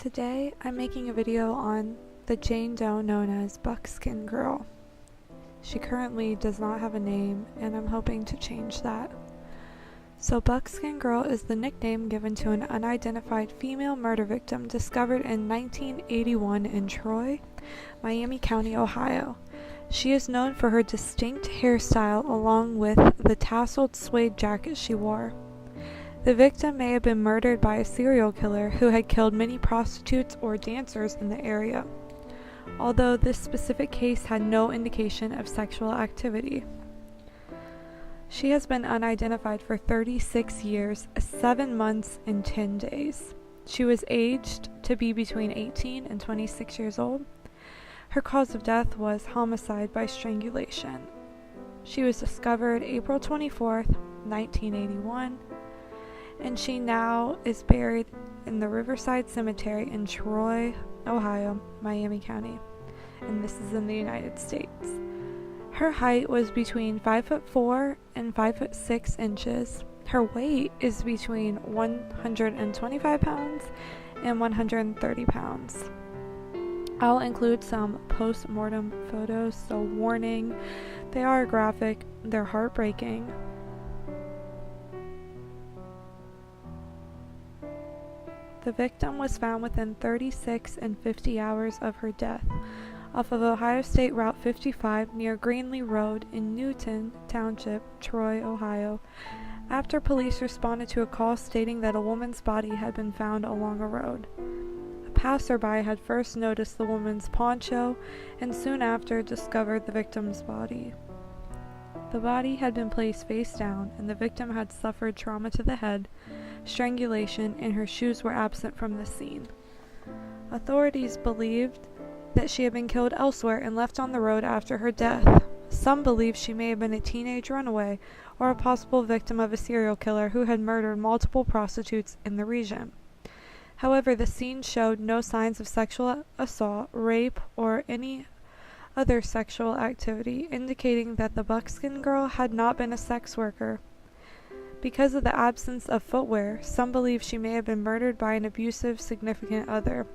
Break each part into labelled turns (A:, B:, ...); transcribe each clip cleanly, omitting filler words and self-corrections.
A: Today, I'm making a video on the Jane Doe known as Buckskin Girl. She currently does not have a name, and I'm hoping to change that. So Buckskin Girl is the nickname given to an unidentified female murder victim discovered in 1981 in Troy, Miami County, Ohio. She is known for her distinct hairstyle along with the tasseled suede jacket she wore. The victim may have been murdered by a serial killer who had killed many prostitutes or dancers in the area, although this specific case had no indication of sexual activity. She has been unidentified for 36 years, 7 months, and 10 days. She was aged to be between 18 and 26 years old. Her cause of death was homicide by strangulation. She was discovered April 24th, 1981, and she now is buried in the Riverside Cemetery in Troy, Ohio, Miami County, and this is in the United States. Her height was between 5'4" and 5'6" inches. Her weight is between 125 pounds and 130 pounds. I'll include some post-mortem photos, so warning, they are graphic, they're heartbreaking. The victim was found within 36 and 50 hours of her death off of Ohio State Route 55 near Greenlee Road in Newton Township, Troy, Ohio, after police responded to a call stating that a woman's body had been found along a road. A passerby had first noticed the woman's poncho and soon after discovered the victim's body. The body had been placed face down, and the victim had suffered trauma to the head, strangulation, and her shoes were absent from the scene. Authorities believed that she had been killed elsewhere and left on the road after her death. Some believe she may have been a teenage runaway or a possible victim of a serial killer who had murdered multiple prostitutes in the region. However, the scene showed no signs of sexual assault, rape, or any other sexual activity, indicating that the Buckskin Girl had not been a sex worker. Because of the absence of footwear, some believe she may have been murdered by an abusive significant other,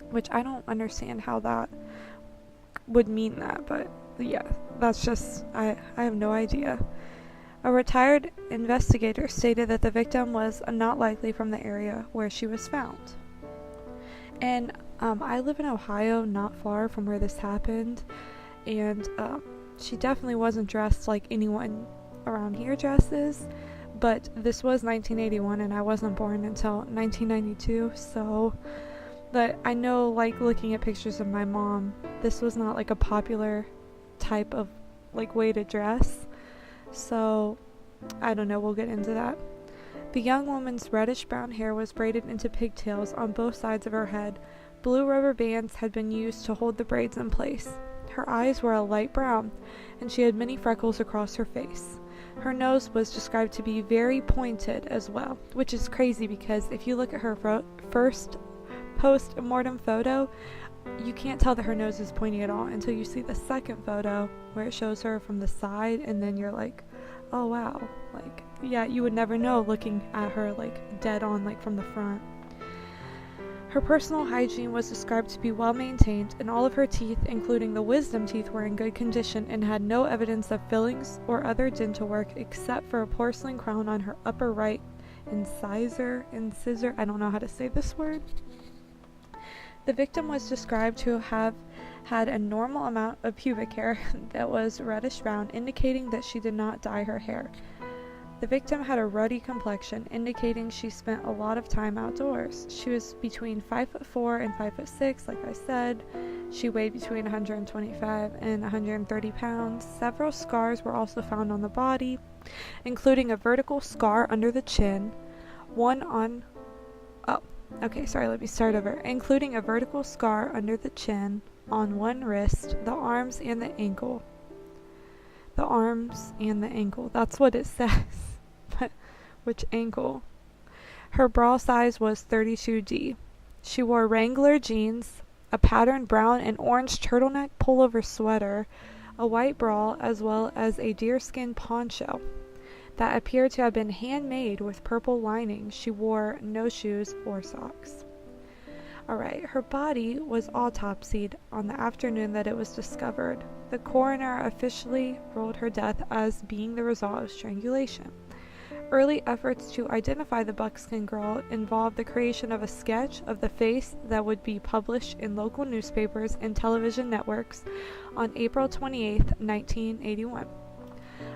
A: which I don't understand how that would mean that, but yeah, that's just, I have no idea. A retired investigator stated that the victim was not likely from the area where she was found. And I live in Ohio, not far from where this happened, and she definitely wasn't dressed like anyone around here dresses, but this was 1981 and I wasn't born until 1992, so, but I know, like, looking at pictures of my mom, this was not like a popular type of like way to dress, so I don't know, we'll get into that. The young woman's reddish brown hair was braided into pigtails on both sides of her head. Blue rubber bands had been used to hold the braids in place. Her eyes were a light brown, and she had many freckles across her face. Her nose was described to be very pointed as well, which is crazy because if you look at her first post-mortem photo, you can't tell that her nose is pointy at all until you see the second photo where it shows her from the side, and then you're like, oh wow, like, yeah, you would never know looking at her like dead on, like from the front. Her personal hygiene was described to be well maintained, and all of her teeth, including the wisdom teeth, were in good condition and had no evidence of fillings or other dental work except for a porcelain crown on her upper right incisor, I don't know how to say this word. The victim was described to have had a normal amount of pubic hair that was reddish brown, indicating that she did not dye her hair. The victim had a ruddy complexion, indicating she spent a lot of time outdoors. She was between 5'4" and 5'6", like I said. She weighed between 125 and 130 pounds. Several scars were also found on the body, including a vertical scar under the chin, including a vertical scar under the chin, on one wrist, the arms and the ankle. The arms and the ankle, that's what it says. But which ankle? Her bra size was 32D. She wore Wrangler jeans, a patterned brown and orange turtleneck pullover sweater, a white bra, as well as a deerskin poncho that appeared to have been handmade with purple lining. She wore no shoes or socks. Alright, her body was autopsied on the afternoon that it was discovered. The coroner officially ruled her death as being the result of strangulation. Early efforts to identify the Buckskin girl involved the creation of a sketch of the face that would be published in local newspapers and television networks on April 28, 1981.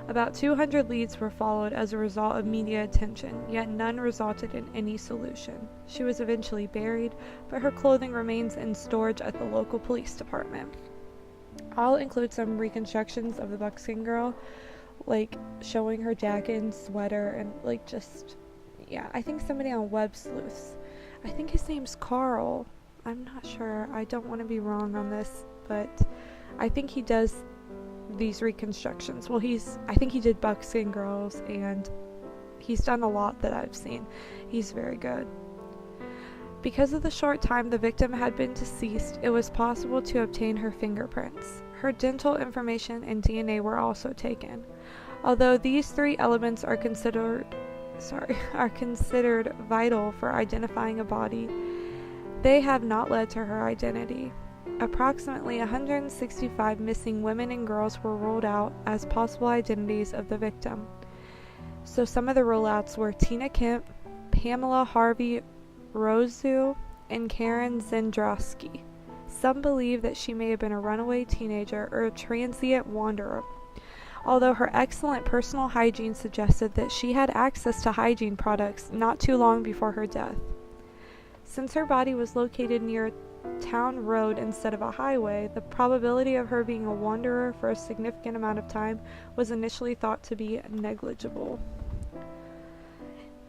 A: About 200 leads were followed as a result of media attention, yet none resulted in any solution. She was eventually buried, but her clothing remains in storage at the local police department. I'll include some reconstructions of the Buckskin girl, like showing her jacket and sweater and I think somebody on Web Sleuths, I think his name's Carl, I'm not sure, I don't want to be wrong on this, but I think he does these reconstructions. Well, I think he did Buckskin girls, and he's done a lot that I've seen. He's very good. Because of the short time the victim had been deceased, it was possible to obtain her fingerprints. Her dental information and DNA were also taken. Although these three elements are considered vital for identifying a body, they have not led to her identity. Approximately 165 missing women and girls were ruled out as possible identities of the victim. So some of the rule-outs were Tina Kemp, Pamela Harvey Rosu, and Karen Zendrowski. Some believe that she may have been a runaway teenager or a transient wanderer, although her excellent personal hygiene suggested that she had access to hygiene products not too long before her death. Since her body was located near a town road instead of a highway, the probability of her being a wanderer for a significant amount of time was initially thought to be negligible.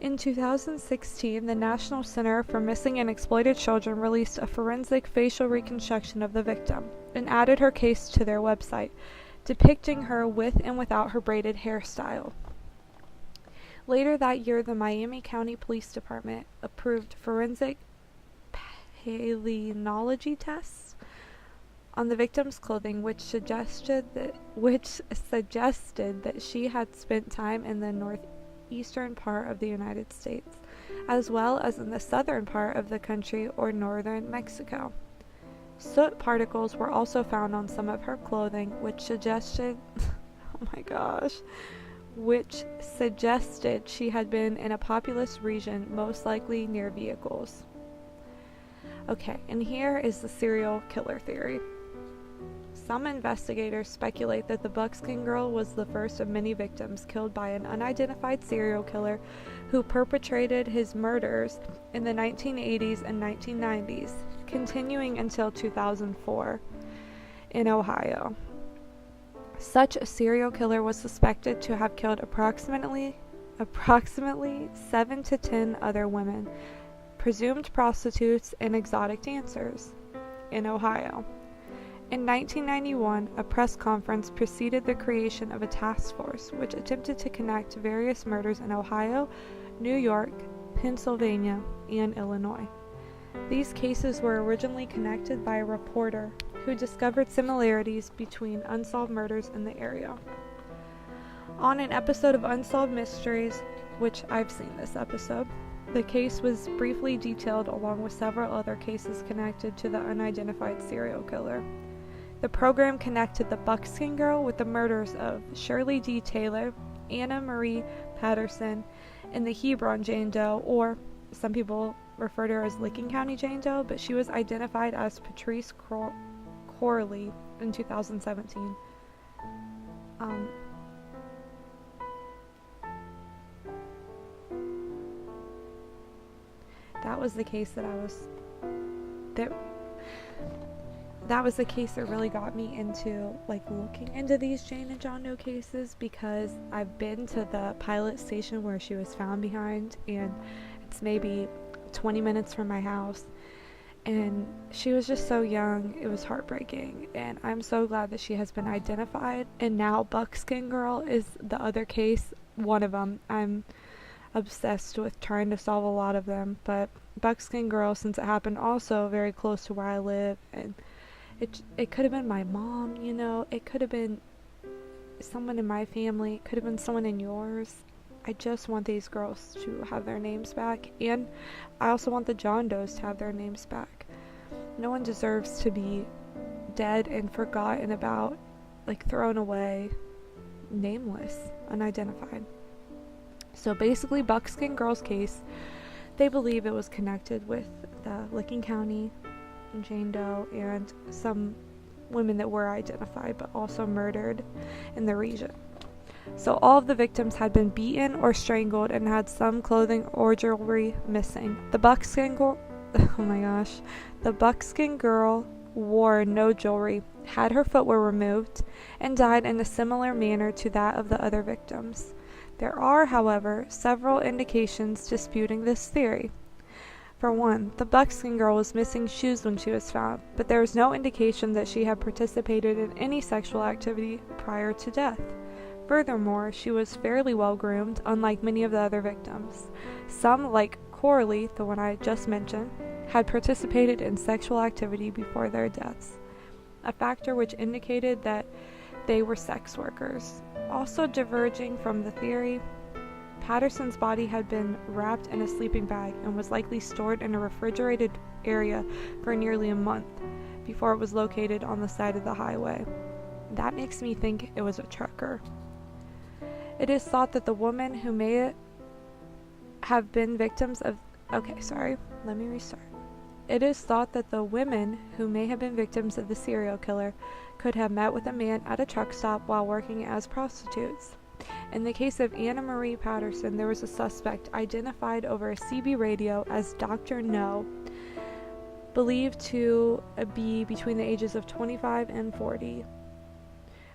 A: In 2016, the National Center for Missing and Exploited Children released a forensic facial reconstruction of the victim and added her case to their website, depicting her with and without her braided hairstyle. Later that year, the Miami County Police Department approved forensic palynology tests on the victim's clothing, which suggested that she had spent time in the northeastern part of the United States, as well as in the southern part of the country or northern Mexico. Soot particles were also found on some of her clothing, which suggested she had been in a populous region, most likely near vehicles. Okay, and here is the serial killer theory. Some investigators speculate that the Buckskin girl was the first of many victims killed by an unidentified serial killer who perpetrated his murders in the 1980s and 1990s, continuing until 2004 in Ohio. Such a serial killer was suspected to have killed approximately 7 to 10 other women, presumed prostitutes, and exotic dancers in Ohio. In 1991, a press conference preceded the creation of a task force which attempted to connect various murders in Ohio, New York, Pennsylvania, and Illinois. These cases were originally connected by a reporter who discovered similarities between unsolved murders in the area. On an episode of Unsolved Mysteries, which I've seen this episode, the case was briefly detailed along with several other cases connected to the unidentified serial killer. The program connected the Buckskin girl with the murders of Shirley D. Taylor, Anna Marie Patterson, and the Hebron Jane Doe, or some people refer to her as Licking County Jane Doe, but she was identified as Patrice Corley in 2017. That was the case that really got me into looking into these Jane and John Doe cases, because I've been to the pilot station where she was found behind, and it's maybe 20 minutes from my house, and she was just so young. It was heartbreaking, and I'm so glad that she has been identified. And now Buckskin girl is the other case, one of them. I'm obsessed with trying to solve a lot of them, but Buckskin girl, since it happened also very close to where I live, and it could have been my mom, it could have been someone in my family, it could have been someone in yours. I just want these girls to have their names back, and I also want the John Does to have their names back. No one deserves to be dead and forgotten about, like thrown away, nameless, unidentified. So basically, Buckskin Girl's case, they believe it was connected with the Licking County, Jane Doe, and some women that were identified but also murdered in the region. So all of the victims had been beaten or strangled and had some clothing or jewelry missing. The Buckskin Girl wore no jewelry, had her footwear removed, and died in a similar manner to that of the other victims. There are, however, several indications disputing this theory. For one, the Buckskin Girl was missing shoes when she was found, but there is no indication that she had participated in any sexual activity prior to death. Furthermore, she was fairly well groomed, unlike many of the other victims. Some, like Coralie, the one I just mentioned, had participated in sexual activity before their deaths, a factor which indicated that they were sex workers. Also diverging from the theory, Patterson's body had been wrapped in a sleeping bag and was likely stored in a refrigerated area for nearly a month before it was located on the side of the highway. That makes me think it was a trucker. It is thought that the women who may have been victims of It is thought that the women who may have been victims of the serial killer could have met with a man at a truck stop while working as prostitutes. In the case of Anna Marie Patterson, there was a suspect identified over a CB radio as Dr. No, believed to be between the ages of 25 and 40.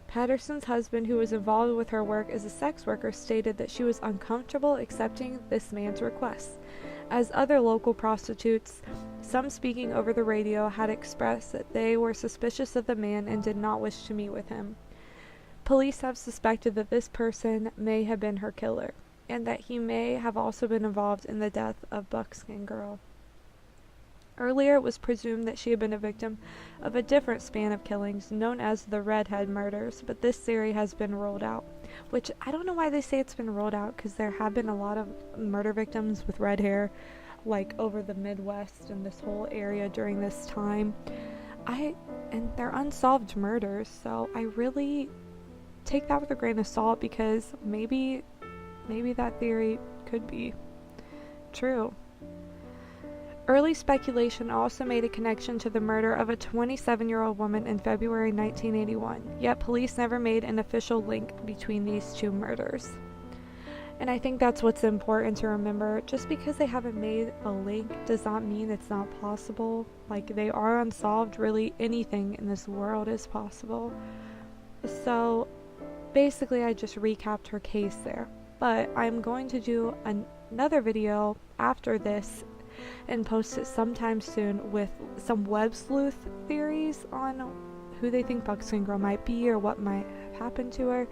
A: Patterson's husband, who was involved with her work as a sex worker, stated that she was uncomfortable accepting this man's requests. As other local prostitutes, some speaking over the radio, had expressed that they were suspicious of the man and did not wish to meet with him. Police have suspected that this person may have been her killer, and that he may have also been involved in the death of Buckskin Girl. Earlier, it was presumed that she had been a victim of a different span of killings known as the Redhead murders, but this theory has been ruled out. Which, I don't know why they say it's been ruled out, because there have been a lot of murder victims with red hair, like over the Midwest and this whole area during this time. And they're unsolved murders, so I really take that with a grain of salt, because maybe that theory could be true. Early speculation also made a connection to the murder of a 27-year-old woman in February 1981, yet police never made an official link between these two murders. And I think that's what's important to remember. Just because they haven't made a link does not mean it's not possible. Like, they are unsolved. Really, anything in this world is possible. So, basically, I just recapped her case there. But I'm going to do another video after this and post it sometime soon with some web sleuth theories on who they think Buckskin Girl might be or what might have happened to her.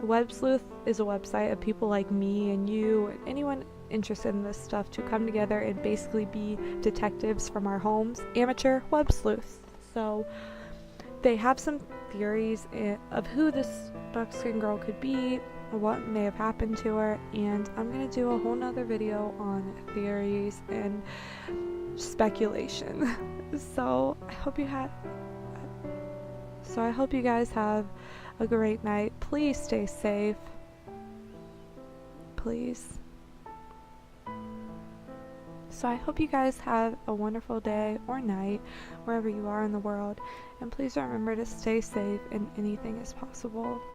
A: Web Sleuth is a website of people like me and you and anyone interested in this stuff to come together and basically be detectives from our homes, amateur web sleuths. So they have some theories of who this Buckskin Girl could be, what may have happened to her, and I'm going to do a whole nother video on theories and speculation. So I hope you guys have a great night. Please stay safe. Please. So I hope you guys have a wonderful day or night wherever you are in the world, and please remember to stay safe and anything is possible.